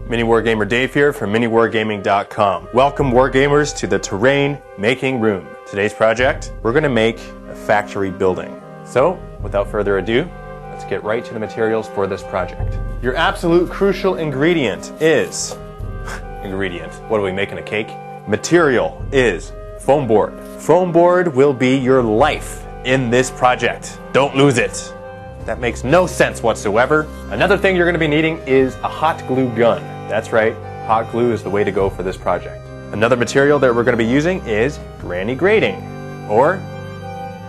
MiniWargamer Dave here from MiniWarGaming.com. Welcome Wargamers to the terrain making room. Today's project, we're going to make a factory building. So, without further ado, let's get right to the materials for this project. Your absolute crucial ingredient is... what are we making, a cake? Material is foam board. Foam board will be your life in this project. Don't lose it. That makes no sense whatsoever. Another thing you're going to be needing is a hot glue gun. That's right, hot glue is the way to go for this project. Another material that we're going to be using is granny grating. Or,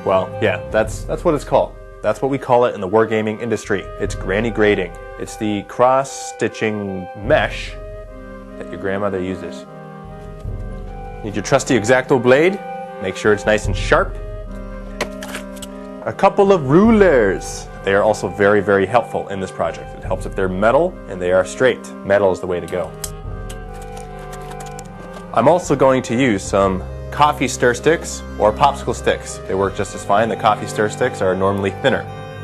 well, yeah, that's what it's called. That's what we call it in the wargaming industry. It's granny grating. It's the cross-stitching mesh that your grandmother uses. Need your trusty X-Acto blade. Make sure it's nice and sharp. A couple of rulers. They are also very, very helpful in this project. It helps if they're metal and they are straight. Metal is the way to go. I'm also going to use some coffee stir sticks or popsicle sticks. They work just as fine. The coffee stir sticks are normally thinner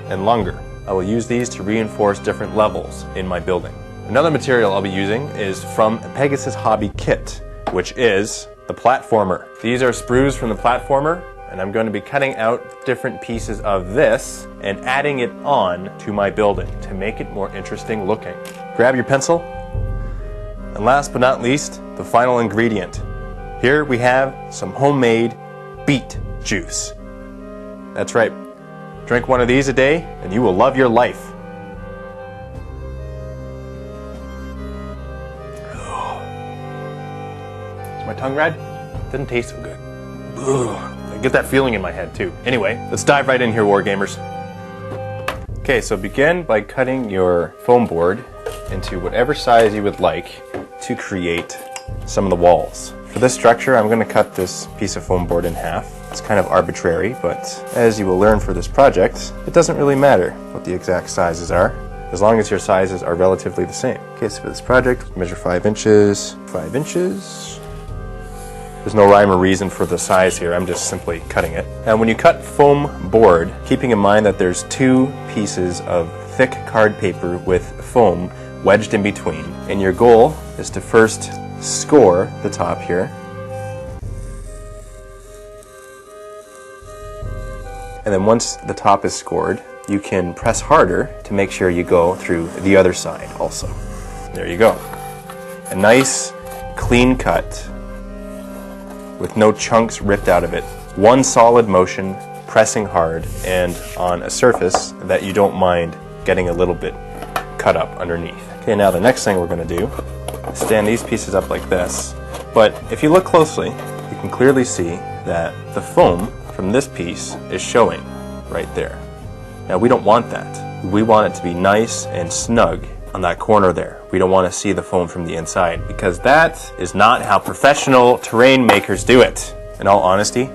and longer. I will use these to reinforce different levels in my building. Another material I'll be using is from Pegasus Hobby Kit, which is the platformer. These are sprues from the platformer, and I'm going to be cutting out different pieces of this and adding it on to my building to make it more interesting looking. Grab your pencil. And last but not least, the final ingredient. Here we have some homemade beet juice. That's right. Drink one of these a day and you will love your life. Is my tongue red? Didn't taste so good. Ugh. I get that feeling in my head too. Anyway, let's dive right in here, Wargamers. Okay, so begin by cutting your foam board into whatever size you would like to create some of the walls. For this structure, I'm going to cut this piece of foam board in half. It's kind of arbitrary, but as you will learn for this project, it doesn't really matter what the exact sizes are, as long as your sizes are relatively the same. Okay, so for this project, measure 5 inches, 5 inches. There's no rhyme or reason for the size here, I'm just simply cutting it. And when you cut foam board, keeping in mind that there's 2 pieces of thick card paper with foam wedged in between, and your goal is to first score the top here, and then once the top is scored, you can press harder to make sure you go through the other side also. There you go. A nice clean cut with no chunks ripped out of it. One solid motion, pressing hard, and on a surface that you don't mind getting a little bit cut up underneath. Okay, now the next thing we're going to do is stand these pieces up like this. But if you look closely, you can clearly see that the foam from this piece is showing right there. Now we don't want that. We want it to be nice and snug on that corner there. We don't want to see the foam from the inside, because that is not how professional terrain makers do it. In all honesty,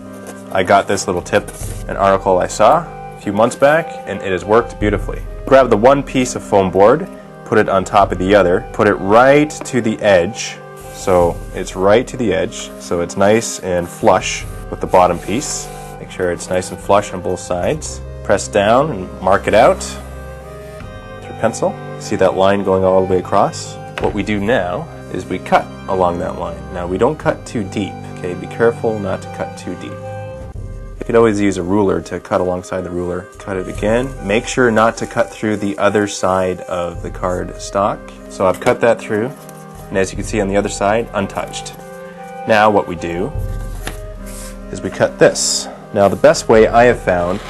I got this little tip, an article I saw a few months back, and it has worked beautifully. Grab the one piece of foam board, put it on top of the other, put it right to the edge, so it's right to the edge, so it's nice and flush with the bottom piece. Make sure it's nice and flush on both sides. Press down and mark it out with your pencil. See that line going all the way across? What we do now is we cut along that line. Now we don't cut too deep, okay? Be careful not to cut too deep. You could always use a ruler to cut alongside the ruler. Cut it again. Make sure not to cut through the other side of the card stock. So I've cut that through, and as you can see on the other side, untouched. Now what we do is we cut this. Now the best way I have found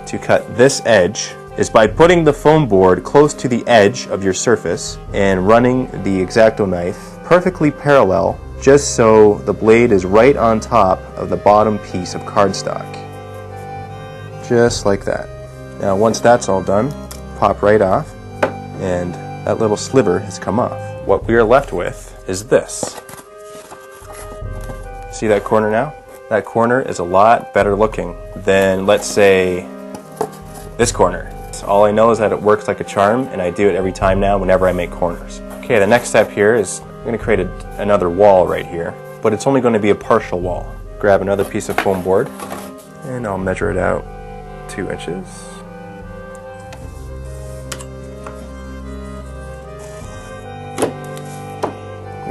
to cut this edge is by putting the foam board close to the edge of your surface and running the X-Acto knife perfectly parallel, just so the blade is right on top of the bottom piece of cardstock. Just like that. Now once that's all done, pop right off, and that little sliver has come off. What we are left with is this. See that corner now? That corner is a lot better looking than, let's say, this corner. All I know is that it works like a charm, and I do it every time now whenever I make corners. Okay, the next step here is I'm going to create another wall right here, but it's only going to be a partial wall. Grab another piece of foam board, and I'll measure it out 2 inches.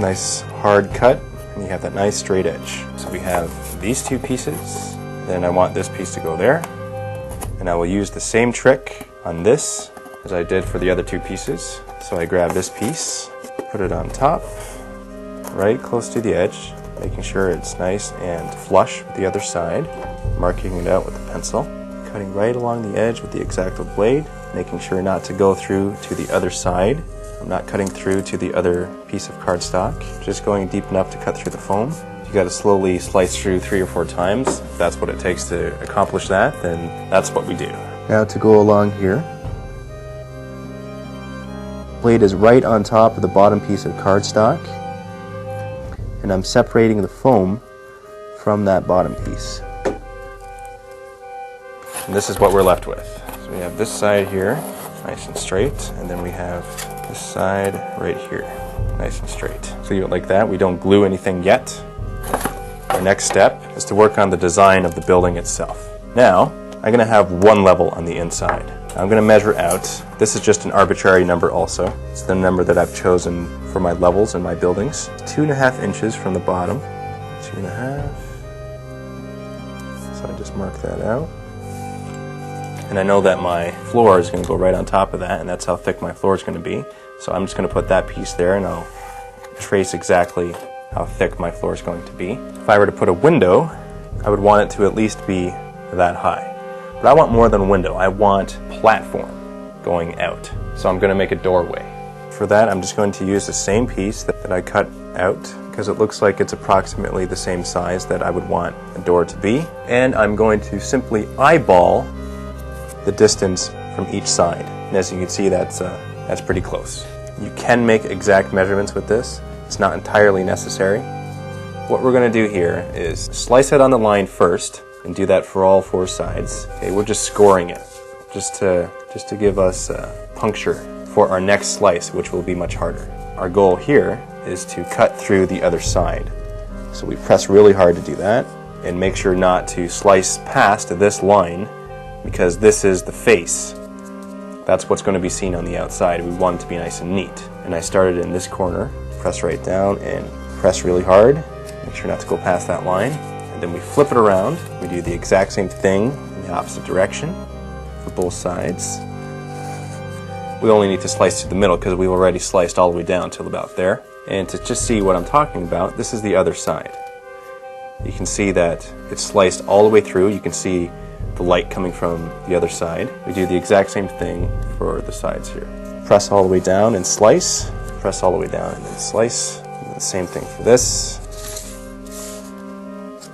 nice hard cut, and you have that nice straight edge. So we have these two pieces, then I want this piece to go there, and I will use the same trick on this as I did for the other two pieces. So I grab this piece, put it on top, right close to the edge, making sure it's nice and flush with the other side, marking it out with a pencil, cutting right along the edge with the X-Acto blade, making sure not to go through to the other side. I'm not cutting through to the other piece of cardstock, just going deep enough to cut through the foam. You got to slowly slice through 3 or 4 times. If that's what it takes to accomplish that, then that's what we do. Now to go along here, blade is right on top of the bottom piece of cardstock, and I'm separating the foam from that bottom piece. And this is what we're left with. So we have this side here, nice and straight, and then we have this side right here, nice and straight. So you do it like that. We don't glue anything yet. Our next step is to work on the design of the building itself. Now, I'm going to have one level on the inside. I'm going to measure out. This is just an arbitrary number also. It's the number that I've chosen for my levels and my buildings. 2.5 inches from the bottom. 2.5. So I just mark that out. And I know that my floor is going to go right on top of that, and that's how thick my floor is going to be. So I'm just going to put that piece there, and I'll trace exactly how thick my floor is going to be. If I were to put a window, I would want it to at least be that high. But I want more than a window. I want platform going out. So I'm going to make a doorway. For that, I'm just going to use the same piece that I cut out, because it looks like it's approximately the same size that I would want a door to be. And I'm going to simply eyeball the distance from each side. And as you can see, that's pretty close. You can make exact measurements with this. It's not entirely necessary. What we're going to do here is slice it on the line first, and do that for all 4 sides. Okay, we're just scoring it, just to give us a puncture for our next slice, which will be much harder. Our goal here is to cut through the other side. So we press really hard to do that, and make sure not to slice past this line, because this is the face. That's what's going to be seen on the outside. We want it to be nice and neat. And I started in this corner, press right down and press really hard. Make sure not to go past that line. And then we flip it around. We do the exact same thing in the opposite direction for both sides. We only need to slice through the middle because we've already sliced all the way down till about there. And to just see what I'm talking about, this is the other side. You can see that it's sliced all the way through. You can see the light coming from the other side. We do the exact same thing for the sides here. Press all the way down and slice. Press all the way down and then slice. And the same thing for this.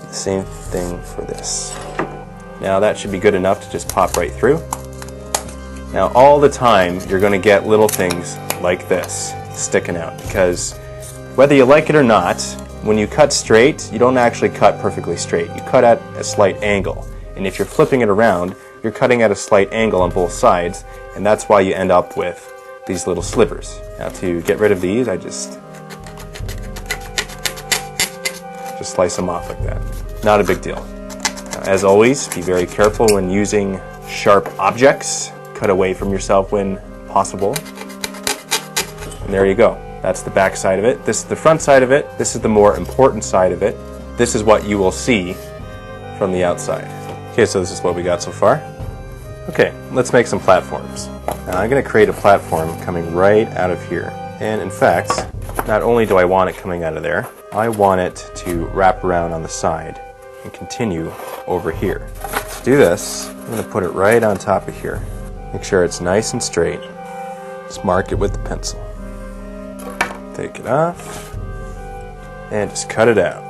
The same thing for this. Now that should be good enough to just pop right through. Now all the time you're going to get little things like this sticking out, because whether you like it or not, when you cut straight, you don't actually cut perfectly straight. You cut at a slight angle. And if you're flipping it around, you're cutting at a slight angle on both sides, and that's why you end up with these little slivers. Now to get rid of these, I just slice them off like that. Not a big deal. Now, as always, be very careful when using sharp objects. Cut away from yourself when possible. And there you go. That's the back side of it. This is the front side of it. This is the more important side of it. This is what you will see from the outside. Okay, so this is what we got so far. Okay, let's make some platforms. Now I'm going to create a platform coming right out of here. And in fact, not only do I want it coming out of there, I want it to wrap around on the side and continue over here. To do this, I'm going to put it right on top of here. Make sure it's nice and straight. Just mark it with the pencil. Take it off and just cut it out.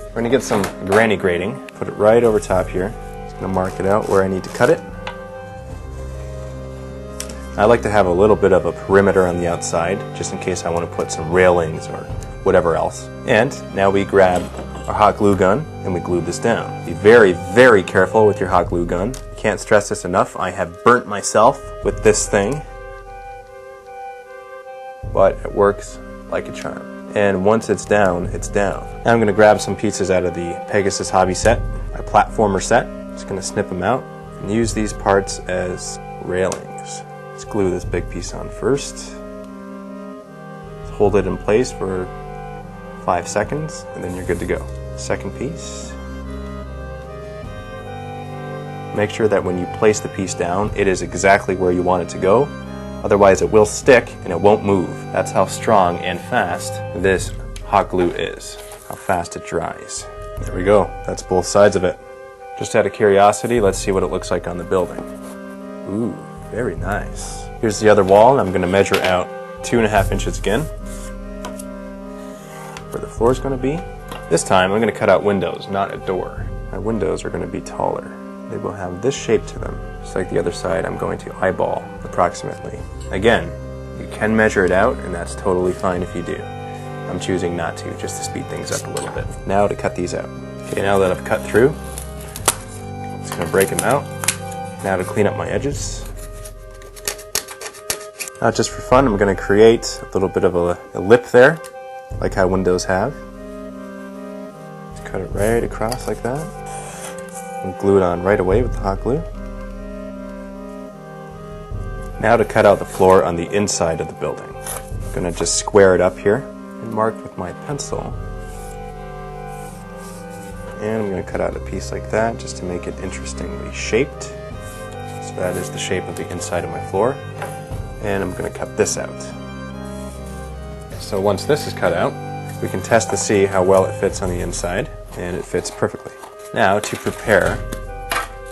We're going to get some granny grating, put it right over top here. Just going to mark it out where I need to cut it. I like to have a little bit of a perimeter on the outside, just in case I want to put some railings or whatever else. And now we grab our hot glue gun and we glue this down. Be very, very careful with your hot glue gun. Can't stress this enough. I have burnt myself with this thing, but it works like a charm. And once it's down, it's down. Now I'm going to grab some pieces out of the Pegasus hobby set, my platformer set. Just going to snip them out and use these parts as railings. Let's glue this big piece on first. As hold it in place for 5 seconds, and then you're good to go. Second piece. Make sure that when you place the piece down, it is exactly where you want it to go. Otherwise it will stick and it won't move. That's how strong and fast this hot glue is. How fast it dries. There we go. That's both sides of it. Just out of curiosity, let's see what it looks like on the building. Ooh, very nice. Here's the other wall, and I'm going to measure out 2.5 inches again. Where the floor is going to be. This time I'm going to cut out windows, not a door. My windows are going to be taller. They will have this shape to them. Just like the other side, I'm going to eyeball approximately. Again, you can measure it out, and that's totally fine if you do. I'm choosing not to, just to speed things up a little bit. Now to cut these out. Okay, now that I've cut through, I'm just going to break them out. Now to clean up my edges. Now just for fun, I'm going to create a little bit of a lip there, like how windows have. Just cut it right across like that. And glue it on right away with the hot glue. Now to cut out the floor on the inside of the building. I'm going to just square it up here and mark with my pencil. And I'm going to cut out a piece like that just to make it interestingly shaped. So that is the shape of the inside of my floor. And I'm going to cut this out. So once this is cut out, we can test to see how well it fits on the inside, and it fits perfectly. Now to prepare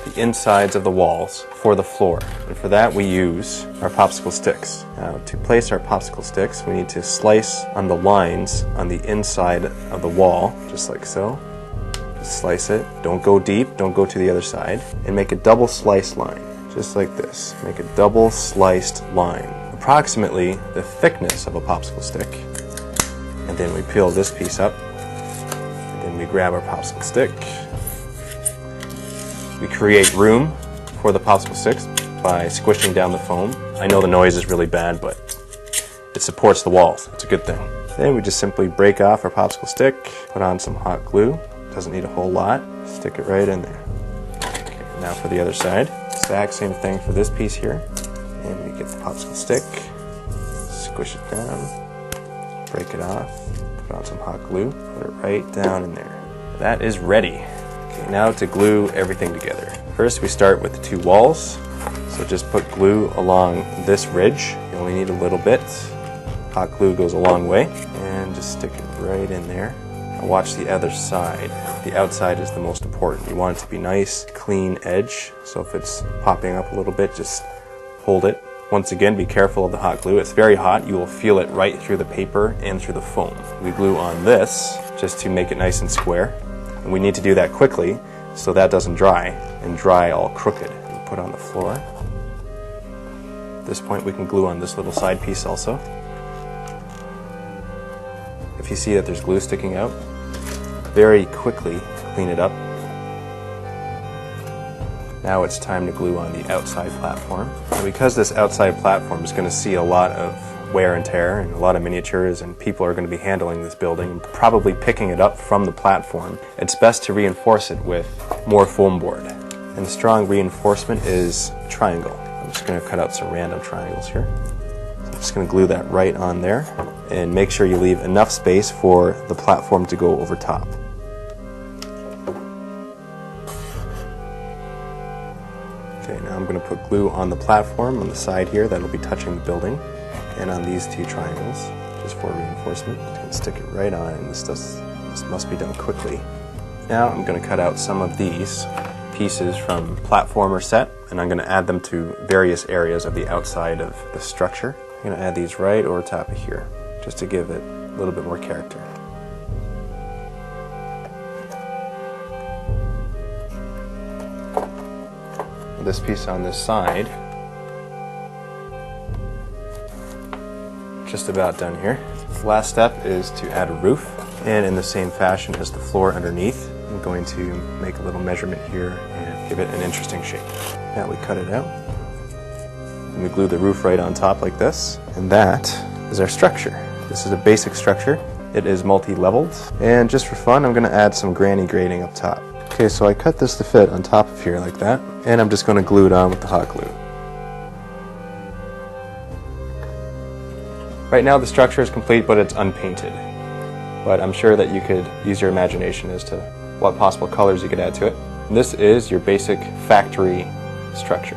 the insides of the walls for the floor, and for that we use our popsicle sticks. Now to place our popsicle sticks, we need to slice on the lines on the inside of the wall, just like so. Just slice it, don't go deep, don't go to the other side, and make a double slice line, just like this. Make a double sliced line, approximately the thickness of a popsicle stick. And then we peel this piece up, and then we grab our popsicle stick. We create room for the popsicle sticks by squishing down the foam. I know the noise is really bad, but it supports the walls. It's a good thing. Then we just simply break off our popsicle stick, put on some hot glue. Doesn't need a whole lot. Stick it right in there. Okay, now for the other side. Exact same thing for this piece here. And we get the popsicle stick, squish it down, break it off, put on some hot glue, put it right down in there. That is ready. Okay, now to glue everything together. First we start with the two walls. So just put glue along this ridge. You only need a little bit. Hot glue goes a long way. And just stick it right in there. Now watch the other side. The outside is the most important. You want it to be nice, clean edge. So if it's popping up a little bit, just hold it. Once again, be careful of the hot glue. It's very hot. You will feel it right through the paper and through the foam. We glue on this just to make it nice and square. And we need to do that quickly so that doesn't dry and dry all crooked. And put on the floor. At this point we can glue on this little side piece also. If you see that there's glue sticking out, very quickly clean it up. Now it's time to glue on the outside platform. And because this outside platform is going to see a lot of wear and tear and a lot of miniatures, and people are going to be handling this building and probably picking it up from the platform, it's best to reinforce it with more foam board. And the strong reinforcement is a triangle. I'm just going to cut out some random triangles here. So I'm just going to glue that right on there and make sure you leave enough space for the platform to go over top. Okay, now I'm going to put glue on the platform on the side here that'll be touching the building, and on these two triangles, just for reinforcement. Just going to stick it right on, and this must be done quickly. Now I'm going to cut out some of these pieces from platformer set, and I'm going to add them to various areas of the outside of the structure. I'm going to add these right over top of here, just to give it a little bit more character. This piece on this side, just about done here. The last step is to add a roof, and in the same fashion as the floor underneath, I'm going to make a little measurement here and give it an interesting shape. Now we cut it out, and we glue the roof right on top like this, and that is our structure. This is a basic structure. It is multi-leveled, and just for fun, I'm going to add some granny grading up top. Okay, so I cut this to fit on top of here like that, and I'm just going to glue it on with the hot glue. Right now the structure is complete, but it's unpainted. But I'm sure that you could use your imagination as to what possible colors you could add to it. And this is your basic factory structure.